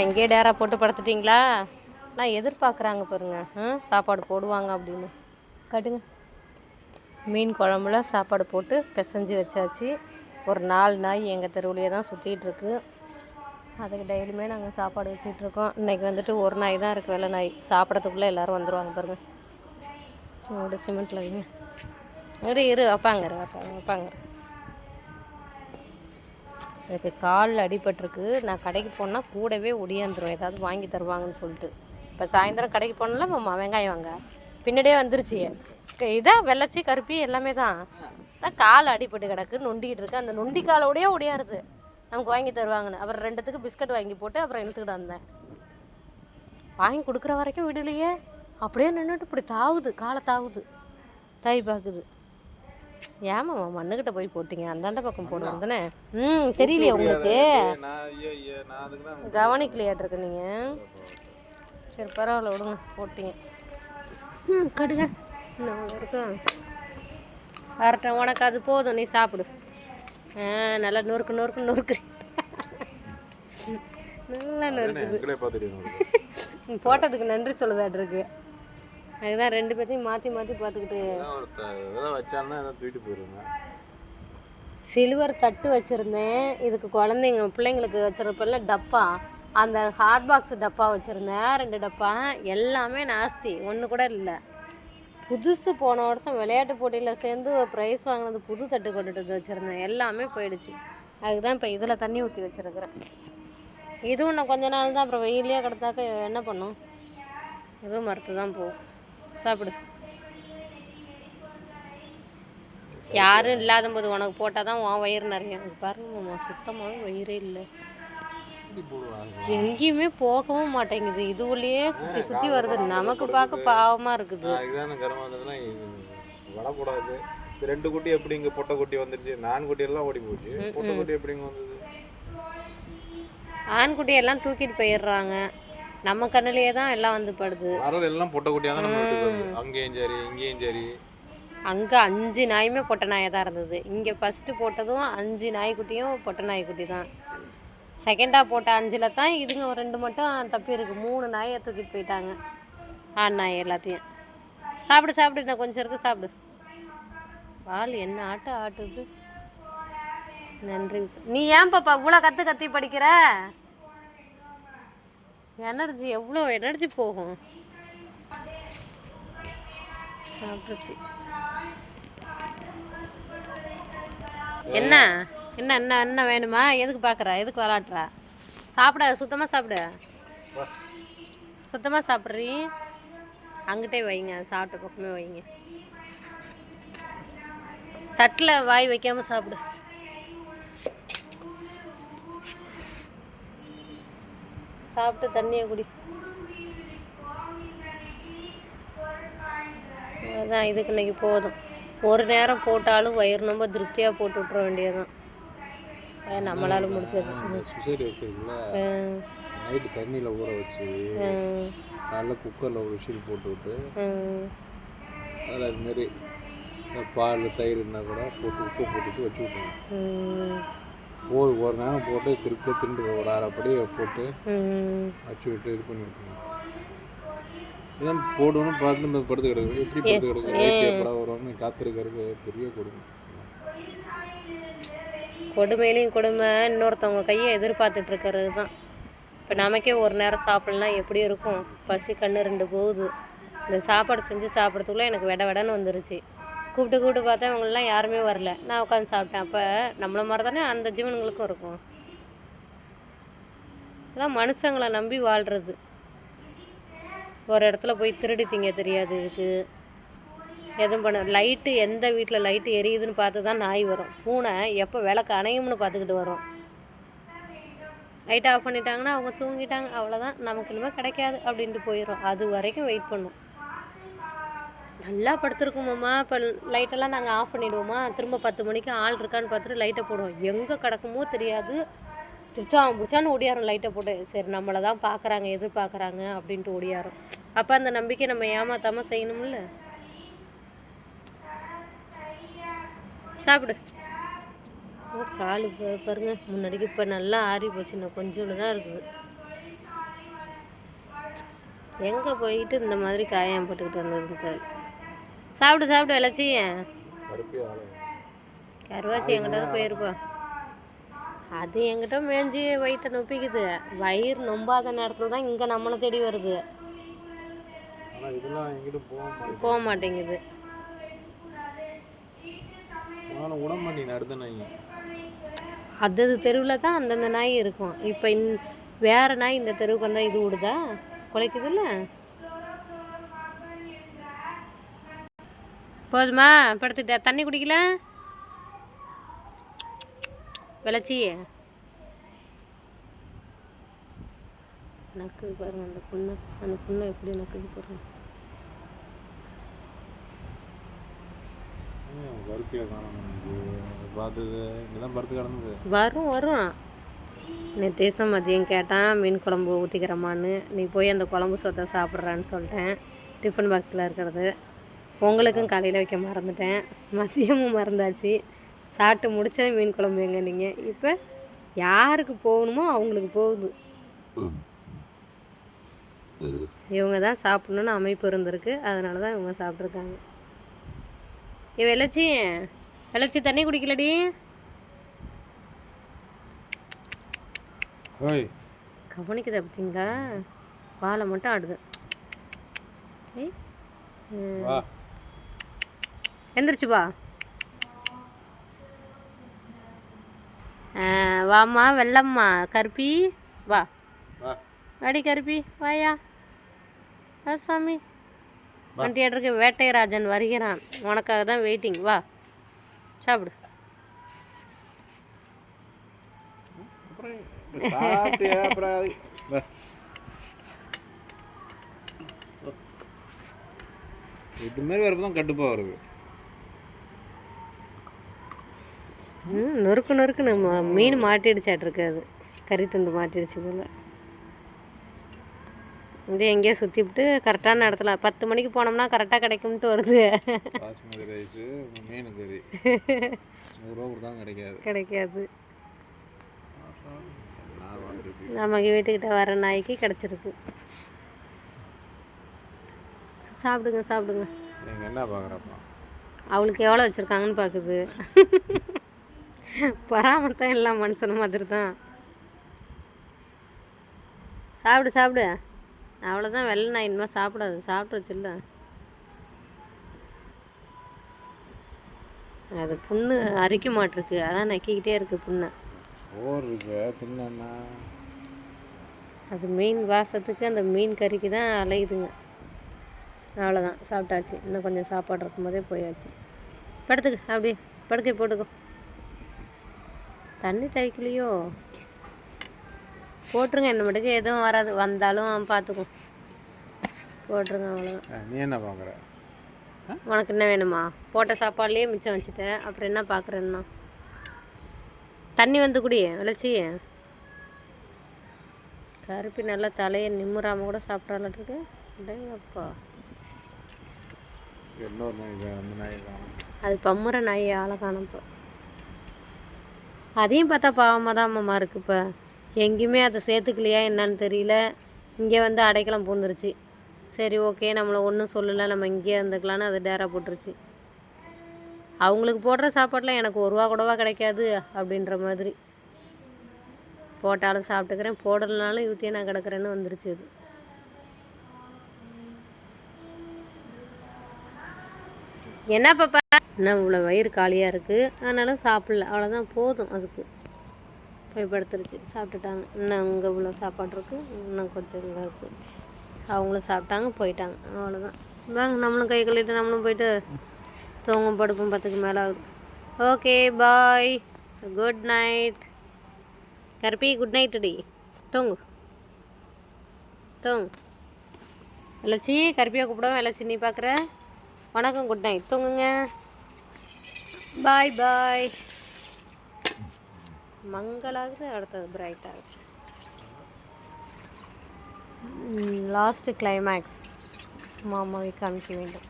இங்கே டேரா போட்டு படுத்துட்டிங்களா? நான் எதிர்பார்க்குறாங்க பாருங்க, சாப்பாடு போடுவாங்க அப்படின்னு. கட்டுங்க. மீன் குழம்புல சாப்பாடு போட்டு பிசைஞ்சு வச்சாச்சு. ஒரு 4 நாய் எங்கள் தெருவுலேயே தான் சுற்றிட்டுருக்கு. அதுக்கு டெய்லியுமே நாங்கள் சாப்பாடு வச்சிட்ருக்கோம். இன்றைக்கி வந்துட்டு ஒரு நாய் தான் இருக்குது, வெள்ளை நாய். சாப்பிட்றதுக்குள்ளே எல்லோரும் வந்துடுவாங்க பாருங்கள். உங்களோட சிமெண்ட்டில் வைங்க. இரு வைப்பாங்க. எனக்கு காலில் அடிபட்டிருக்கு. நான் கடைக்கு போனால் கூடவே ஒடியாந்துடும், ஏதாவது வாங்கி தருவாங்கன்னு சொல்லிட்டு. இப்போ சாயந்தரம் கடைக்கு போனால மாமா வெங்காயம் வாங்க பின்னாடியே வந்துருச்சு. இதான் வெள்ளச்சி கருப்பி எல்லாமே தான். கால் அடிபட்டு கிடக்கு, நொண்டிக்கிட்டு இருக்கு. அந்த நொண்டி காலோடையே ஒடியாருது நமக்கு வாங்கி தருவாங்கன்னு. அப்புறம் 2த்துக்கு பிஸ்கட் வாங்கி போட்டு அப்புறம் இழுத்துக்கிட்டு வந்தேன். வாங்கி கொடுக்குற வரைக்கும் விடலையே, அப்படியே நின்றுட்டு இப்படி தாவுது, காலை தாவுது, தாய் பார்க்குது. ஏமா மண்ணுக்கிட்ட போய் போட்டீங்க, அந்தாண்ட பக்கம் போடுவோம் தானே. தெரியலையே உங்களுக்கு, கவனிக்கலையாட்டிருக்கு நீங்கள். சரி பரவாயில்ல விடுங்க, போட்டீங்க. கடுங்க இன்னும் இருக்கும். வரட்டும், உனக்கு அது போதும், நீ சாப்பிடு. நல்லா நொறுக்கு நல்லா நொறுக்குது. போட்டதுக்கு நன்றி சொல்லுதாட்டிருக்கு. அதுதான் 2 பேர்த்தையும் மாற்றி பார்த்துக்கிட்டு. சில்வர் தட்டு வச்சுருந்தேன், இதுக்கு குழந்தைங்க பிள்ளைங்களுக்கு வச்சுருப்பெல்லாம் டப்பா, அந்த ஹாட் பாக்ஸ் டப்பா வச்சுருந்தேன் 2 டப்பா. எல்லாமே நாஸ்தி, ஒன்று கூட இல்லை. புதுசு போன வருஷம் விளையாட்டு போட்டியில் சேர்ந்து ப்ரைஸ் வாங்கினது புது தட்டு கொண்டுட்டு வச்சுருந்தேன், எல்லாமே போயிடுச்சு. அதுதான் இப்போ இதில் தண்ணி ஊற்றி வச்சுருக்கிறேன். இதுவும் இன்னும் கொஞ்ச நாள் தான், அப்புறம் வெயிலே கிடத்தாக்க என்ன பண்ணும், இதுவும் மரத்து தான் போகும். சாப்பிடு. யாரும் இல்லாத போது உனக்கு போட்டால் தான் உன் வயிறு நிறைய. பாருங்கம்மா, சுத்தமாகவே வயிறே இல்லை, எங்கேயுமே போகவும் மாட்டேங்குது. இதுவுலேயே சுற்றி வருது. நமக்கு பார்க்க பாவமாக இருக்குது. வரக்கூடாது. 2 குட்டி எப்படி இங்கே பொட்டை குட்டி வந்துருச்சு, நான் குட்டி எல்லாம் ஓடி போச்சு. பொட்டை குட்டி எப்படிங்க வந்தது? ஆண்குட்டி எல்லாம் தூக்கிட்டு போயிடுறாங்க, நம்ம கண்ணிலேயே தான் எல்லாம் வந்து படுது. எல்லாம் பொட்டை குட்டியாக தான் நம்ம வீட்டுக்கு வருது. அங்கேயும் சரி இங்கேயும் சரி. அங்கே 5 நாயுமே பொட்டை நாயாக தான் இருந்தது. இங்கே ஃபஸ்ட்டு போட்டதும் 5 நாய்க்குட்டியும் பொட்டை நாய்க்குட்டி தான். செகண்டாக போட்ட 5ல் தான் இதுங்க ஒரு 2 மட்டும் தப்பி இருக்குது. 3 நாயை தூக்கிட்டு போயிட்டாங்க, ஆண் நாய் எல்லாத்தையும். சாப்பிடு, நான் கொஞ்சம் இருக்குது, சாப்பிடு. பால் என்ன ஆட்டுது. நன்றி. நீ ஏன் பாப்பா இவ்வளோ கத்தி படிக்கிற? எனர்ஜி எவ்வளோ எனர்ஜி போகும். சாப்பிடுச்சு. என்ன வேணுமா? எதுக்கு பார்க்குற, எதுக்கு விளாட்றா? சாப்பிட, சுத்தமாக சாப்பிட்றீ. அங்கிட்டே வைங்க, சாப்பிட்ட பக்கமே வைங்க. தட்டில் வாய் வைக்காமல் சாப்பிடு. சாப்பிட்டு தண்ணியை குடி. அதான் இதுக்கு இன்னைக்கு போதும். ஒரு நேரம் போட்டாலும் வயிறு ரொம்ப திருப்தியாக போட்டு விட்ற வேண்டியதுதான், நம்மளால முடிச்சது. நைட்டு தண்ணியில் ஊற வச்சு காலைல குக்கரில் ஒரு விசில் போட்டு விட்டு அதில் அதுமாரி பால் தயிர் இருந்தால் கூட போட்டு உப்பு போட்டுட்டு வச்சு விட்டுருவோம். ஒரு நேரம் போட்டு திருப்பி திண்டு ஒரு அரைப்படி போட்டு வச்சு விட்டு இது பண்ணி விட்டுருவோம். இதான் போடணும், பார்த்து படுத்து கிடக்கு. எப்படி படுத்து கிடக்கு, எப்படா வரும்னு காத்திருக்கிறது பெரிய கொடுமை. கொடுமையிலையும் கொடுமை இன்னொருத்தவங்க கையை எதிர்பார்த்துட்டு இருக்கிறது தான். இப்போ நமக்கே ஒரு நேரம் சாப்பிடலாம் எப்படி இருக்கும், பசி கண்ணு 2 போகுது. இந்த சாப்பாடு செஞ்சு சாப்பிட்றதுக்குள்ளே எனக்கு விடன்னு வந்துருச்சு. கூப்பிட்டு பார்த்தா இவங்களெலாம் யாருமே வரல, நான் உட்காந்து சாப்பிட்டேன். அப்போ நம்மளை மாதிரி தானே அந்த ஜீவனுங்களுக்கும் இருக்கும். அதான் மனுஷங்களை நம்பி வாழ்கிறது. ஒரு இடத்துல போய் திருடி திங்க தெரியாது இதுக்கு, எதுவும் பண்ண. லைட்டு எந்த வீட்டில் லைட்டு எரியுதுன்னு பார்த்து தான் நாய் வரும். பூனை எப்போ விளக்கு அணையும்னு பார்த்துக்கிட்டு வரும். லைட்டை ஆஃப் பண்ணிட்டாங்கன்னா அவங்க தூங்கிட்டாங்க, அவ்வளோதான், நமக்கு இனிமேல் கிடைக்காது அப்படின்ட்டு போயிடும். அது வரைக்கும் வெயிட் பண்ணும். நல்லா படுத்துருக்குமாம்மா. இப்போ லைட்டெல்லாம் நாங்கள் ஆஃப் பண்ணிவிடுவோமா, திரும்ப 10 மணிக்கு ஆள் இருக்கான்னு பார்த்துட்டு லைட்டை போடுவோம். எங்கே கிடக்குமோ தெரியாது, பிடிச்சான்னு ஓடியாரும் லைட்டை போட்டு. சரி நம்மளை தான் பார்க்குறாங்க, எதிர்பார்க்குறாங்க அப்படின்ட்டு ஓடியாரும். அப்போ அந்த நம்பிக்கை நம்ம ஏமாத்தாமல் செய்யணும்ல. சாப்பிடு. காலு பாருங்க, முன்னாடிக்கு இப்போ நல்லா ஆறி போச்சு, இன்னும் கொஞ்சோண்டு தான் இருக்குது. எங்கே போயிட்டு இந்த மாதிரி காயம் போட்டுக்கிட்டு வந்ததுன்னு சாப்பிடு சாப்பிடு இலச்சி. கருவாச்சி எங்கிட்ட போயிருப்பா. அது எங்கிட்ட மேய்ஞ்சி வயிற்ற நொப்பிக்குது. வயிறு நொம்பாத நேரத்தில் தான் இங்கே நம்மளை தேடி வருது. போக மாட்டேங்குது. அது தெருவில் தான் அந்தந்த நாய் இருக்கும். இப்போ வேறு நாய் இந்த தெருவுக்கு வந்தால் இது விடுதா? குலைக்குதுல்ல. போதுமா? படுத்துக்கிட்ட தண்ணி குடிக்கல விளச்சி. நக்குது பாருங்க அந்த புண்ணை. அந்த புண்ணை எப்படி நக்குது பாருங்க. வரும் வரும். தேசம் மதியம் கேட்டான் மீன் குழம்பு ஊற்றிக்கிறமான்னு. நீ போய் அந்த குழம்பு சொத்தை சாப்பிட்றான்னு சொல்லிட்டேன். டிஃபன் பாக்ஸில் இருக்கிறது. உங்களுக்கும் காலையில் வைக்க மறந்துட்டேன். மதியமும் மறந்தாச்சு. சாப்பிட்டு முடிச்சதே மீன் குழம்பு எங்க நீங்கள். இப்போ யாருக்கு போகணுமோ அவங்களுக்கு போகுது. இவங்க தான் சாப்பிட்ணுன்னு அமைப்பு இருந்திருக்கு. அதனால தான் இவங்க சாப்பிட்ருக்காங்க. விளச்சி விளச்சி தண்ணி குடிக்கலடி. கவனிக்குதா பார்த்தீங்களா? வாழை மட்டும் ஆடுது. எந்திரிச்சு வா. வாம்மா வெள்ளம்மா கருப்பி வா. அடி கருப்பி வாயா. சாமி வண்டியாடுறதுக்கு வேட்டையராஜன் வருகிறான். உனக்காக தான் வெயிட்டிங். வா சாப்பிடு. இது மாதிரி வரப்போ கட்டுப்பா வருது. நொறுக்கு நொறுக்குன்னு மீன் மாட்டிடுச்சாட்டிருக்கு. அது கறி துண்டு மாட்டிடுச்சு போல. இது எங்கேயோ சுற்றிவிட்டு கரெக்டான இடத்துல 10 மணிக்கு போனோம்னா கரெக்டாக கிடைக்கும்ட்டு வருது. பாஸ்மதி ரைஸு மீன் கறி 100 ரூபா தான் கிடைக்காது. நமக்கு வீட்டுக்கிட்ட வர நாய்க்கு கிடச்சிருக்கு. சாப்பிடுங்க சாப்பிடுங்க. என்ன பார்க்குறப்பா? அவளுக்கு எவ்வளோ வச்சுருக்காங்கன்னு பார்க்குது. பராமரித்தான் எல்லாம் மனுஷன மாதிரி தான். சாப்பிடு சாப்பிடு. அவ்வளோதான். வெள்ளை நாய் இனிமேல் சாப்பிடாது. சாப்பிட்ருச்சுல்ல. அது புண்ணு அரிக்க மாட்டிருக்கு. அதான் நக்கிக்கிட்டே இருக்குது புண்ணை. அது மீன் வாசத்துக்கு அந்த மீன் கறிக்கு தான் அலையுதுங்க. அவ்வளோதான். சாப்பிட்டாச்சு. இன்னும் கொஞ்சம் சாப்பாடு இருக்கும் போதே போயாச்சு. படுத்துக்கு அப்படியே படுக்கை போட்டுக்கோ. தண்ணி தவிக்கலையோ? போட்டுருங்க. என்ன மட்டுக்கு எதுவும் வராது. வந்தாலும் பார்த்துக்கும். போட்டுருங்க அவ்வளோதான். நீ என்ன பார்க்குற? உனக்கு என்ன வேணுமா? போட்ட சாப்பாடுலேயே மிச்சம் வச்சுட்டேன். அப்புறம் என்ன பார்க்குறேன்னா? தண்ணி வந்து குடி விளச்சி. கருப்பி நல்லா தலையை நிம்முறாமல் கூட சாப்பிட்றாலாட்டுருக்கு. இல்லைங்கப்பா. அது பம்முற நாய் ஆளை காணப்போ. அதையும் பார்த்தா பாவமாக தான் அம்மா இருக்குது. இப்போ எங்கேயுமே அதை சேர்த்துக்கலையா என்னன்னு தெரியல. இங்கே வந்து அடைக்கலம் பூந்துருச்சு. சரி ஓகே நம்மளை ஒன்றும் சொல்லலை, நம்ம இங்கேயே இருந்துக்கலான்னு அது டேரா போட்டுருச்சு. அவங்களுக்கு போடுற சாப்பாட்டில் எனக்கு 1 ரூபா கூடவா கிடைக்காது அப்படின்ற மாதிரி. போட்டாலும் சாப்பிட்டுக்கிறேன், போடலனாலும் யூத்தியே நான் கிடக்கிறேன்னு வந்துருச்சு. அது என்ன பாப்பா? இன்னும் இவ்வளோ வயிறு காலியாக இருக்குது. அதனால சாப்பிடல. அவ்வளோதான் போதும். அதுக்கு போய் படுத்துருச்சு. சாப்பிட்டுட்டாங்க. இன்னும் இங்கே இவ்வளோ சாப்பாடு இருக்குது. இன்னும் கொஞ்சம் இங்கே இருக்குது. அவங்களும் சாப்பிட்டாங்க போயிட்டாங்க. அவ்வளோதான். வாங்க நம்மளும் கை கழுவிட்டு நம்மளும் போயிட்டு தூங்கும். படுப்போம். 10க்கு மேலே ஆகுது. Okay bye. Good night Karuppi. Good night டி. தூங்கு தூங்கு. இலச்சி கருப்பியாக கூப்பிடுவோம். இலச்சி நீ பார்க்குற. வணக்கம். Good night. தூங்குங்க. பாய் பாய். மங்களாகுது. அடுத்தது பிரைட் ஆகுது. லாஸ்ட்டு கிளைமேக்ஸ் மாமாவை காமிக்க வேண்டும்.